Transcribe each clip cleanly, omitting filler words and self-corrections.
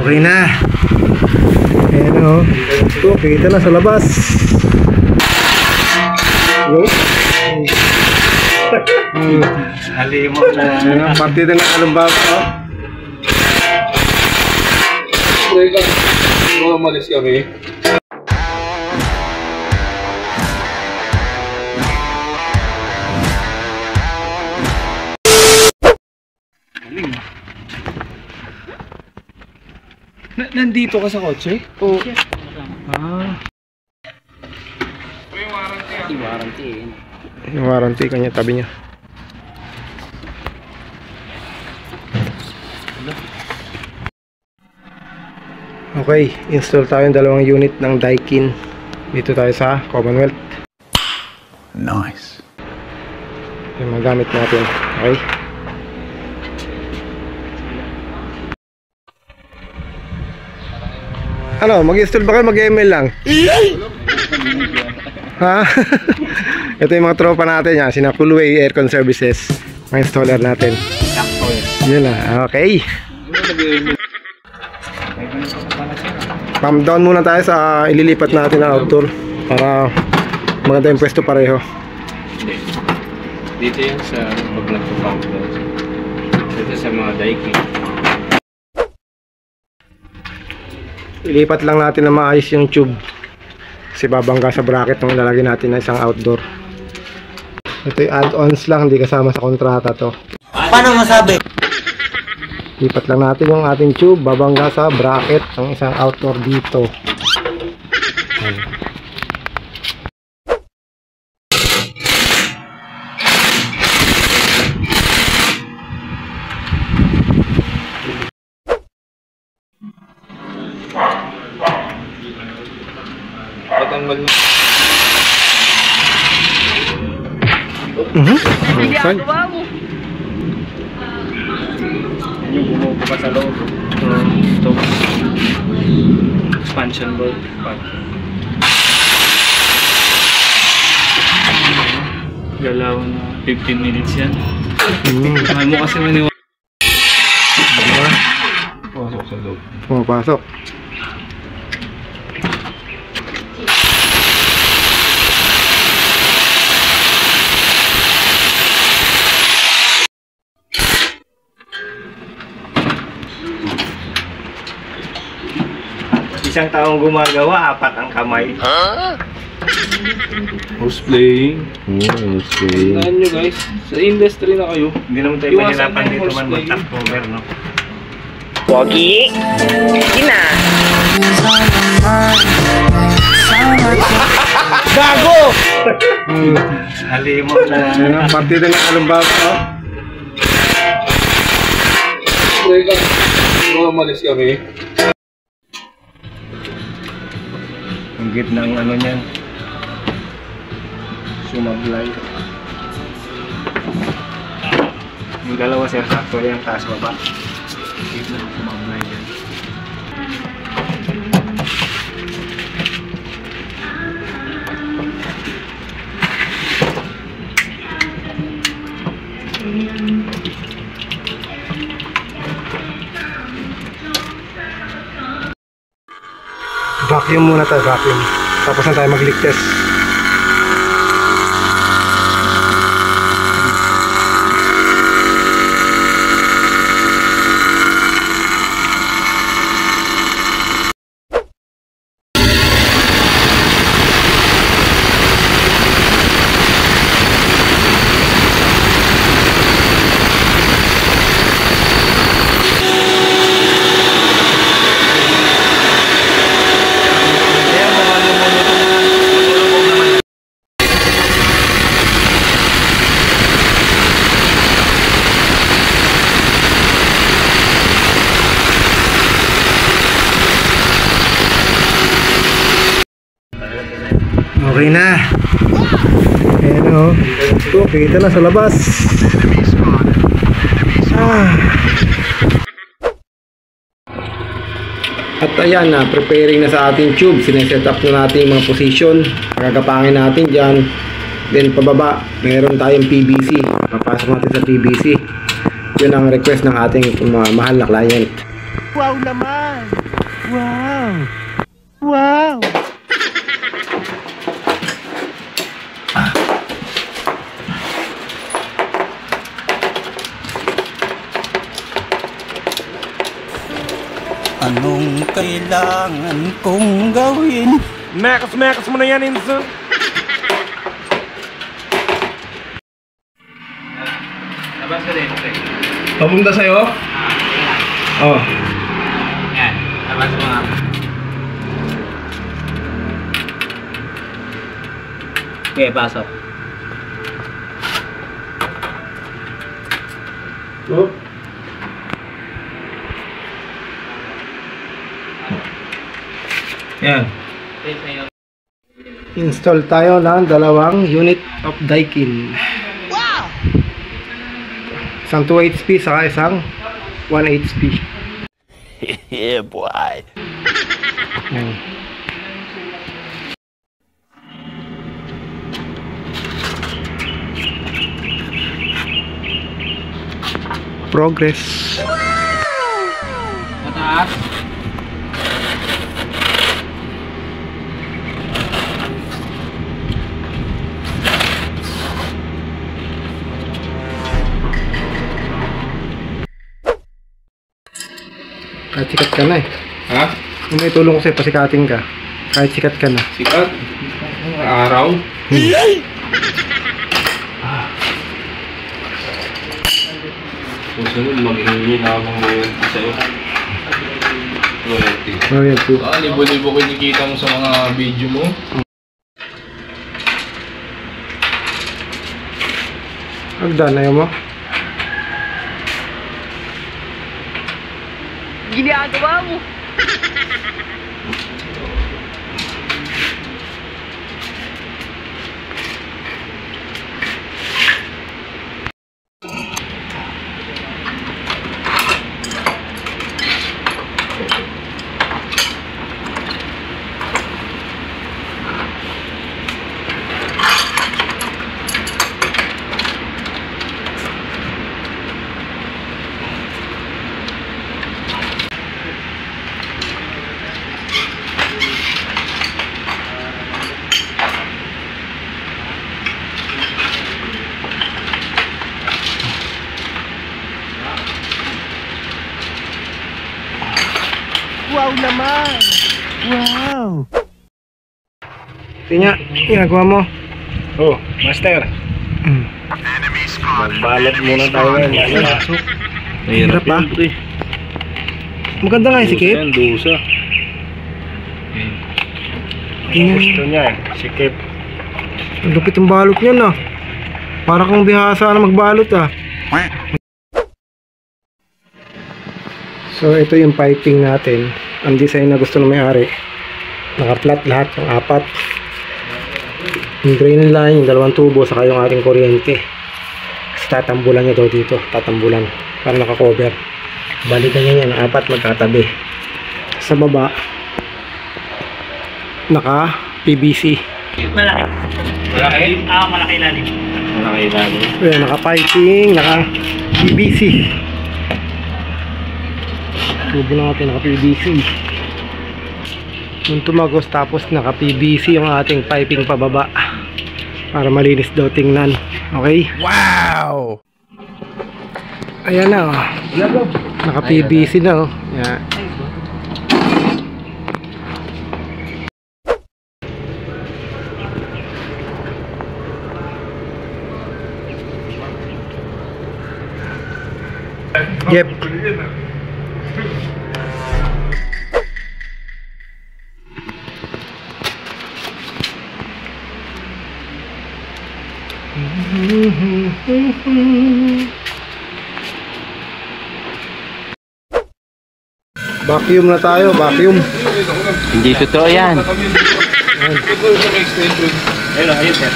Okay na. Ayan o. Ito, kita na sa labas. Halimot na. Ayan o, partida ng alumbaba o. Mga umalis kami. Nandito ka sa kotse? Oo. Yung warranty kanya tabi niya. Okay, install tayo yung dalawang unit ng Daikin. Dito tayo sa Commonwealth. Nice. Yung mga gamit natin. Okay. Ano, mag-install ba kayo? Mag-ML lang? Ha? Ito yung mga tropa natin yan. Sina Coolway Aircon Services. Mga installer natin. Yun na, okay. Pump down muna tayo sa ililipat natin na outdoor para maganda yung pwesto pareho. Dito yan sa pag nagpapump down. Dito sa mga Daikin. Ilipat lang natin na maayos yung tube kasi babangga sa bracket nung ilalagay natin na isang outdoor. Ito yung add-ons lang, hindi kasama sa kontrata to. Paano masabi? Lipat lang natin yung ating tube, babangga sa bracket ng isang outdoor dito. Patanggal mo. Saan? Yung bumubo pa sa loob. Ito. Expansion bolt. Galaw na 15 minutes yan. Mahal mo kasi maniwala. Pasok sa loob. Pumapasok. Isang taong gumagawa, 4 ang kamay. Who's playing? Who's playing? Tandaan nyo guys, sa industry na kayo. Hindi naman tayo Iwasan pahirapan na yung dito man horseplay. mag-top cover, no? Pogi, Ina. Gago! Halimot na. Ayan o, partida ng alumbaba o. Mga umalis kami. Ang gitna ng ano niyan. Sumablay. Yung dalawa sir, sakto yung taas baba. Gitna ng sumablay yan. Vacuum muna tayo, vacuum. Tapos na tayo mag-leak test. Okay na. Ayan o. Ito, kita na sa labas. At ayan na, preparing na sa ating tube. Sineset up na natin yung mga position. Gagapangin natin dyan. Then pababa, meron tayong PVC. Papasok natin sa PVC. Yun ang request ng ating mahal na client. Wow naman! Wow! Wow! Anong kailangan kong gawin? Mekas mo na yan, Inso. Labas ka din, pre. Papunta sa'yo? Oh. Yan. Labas mo nga. Okay, pasok. Oh. Yan. Install tayo ng dalawang unit of Daikin. Wow! Isang 2 HP saka isang 1 HP. Yeah, boy. Yan. Progress. Mataas. Kahit sikat ka na eh. Ha? Kung may tulong ko sa'yo, pasikatin ka. Kahit sikat ka na. Sikat? Araw? Susunod, mag-iingin ako ng royalty sa'yo. Royalty. Oh, yan po. Libo-libo kinikita mo sa mga video mo. Agdan, ayaw mo? Ginagawa mo. Wow naman! Wow! Tingnan, ginagawa mo. Oh, master. Magbalot muna tayo ngayon. Hirap ba? Maganda nga yung sikip. Yan, dusa. Gusto niya, sikip. Ang lupit ang balot niya na. Para kang bihasa na magbalot ah. So ito yung piping natin. Ang design na gusto ng may-ari. Naka-flat lahat yung 4. Yung drain line, yung 2 tubo, saka yung ating kuryente. Kasi tatambulan niya daw dito. Tatambulan. Para naka-cover. Balikan niya yan. 4 magkatabi. Sa baba, naka-PVC. Malaki. Malaki? Malaki ilalim. Malaki ilalim. Ayan, naka-piping, naka-PVC. Tubo natin naka-PVC. Nung tumagos tapos naka-PVC yung ating piping pababa para malinis daw tingnan. Okay? Wow! Ayan na oh. Naka-PVC na oh. Ayan. Yep. Vacuum na tayo, vacuum. Hindi totoo yan. Ayun, sir.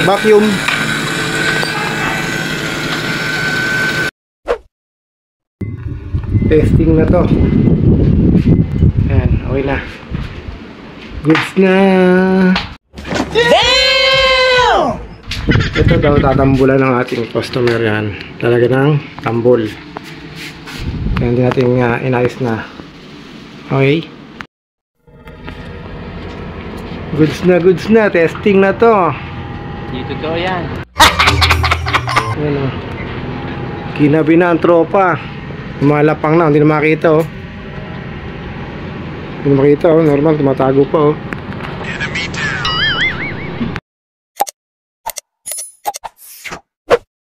Vacuum. Testing na to. Ayan, okay na. Goods na. Damn! Ito daw tatambulan ng ating customer yan. Talaga ng tambol. Kaya hindi natin inayos na. Okay. Goods na. Testing na to. Dito to yan. Ano? Kinabi na ang tropa. Malapang na, hindi na makita oh. Hindi na makita oh, normal, tumatago pa oh.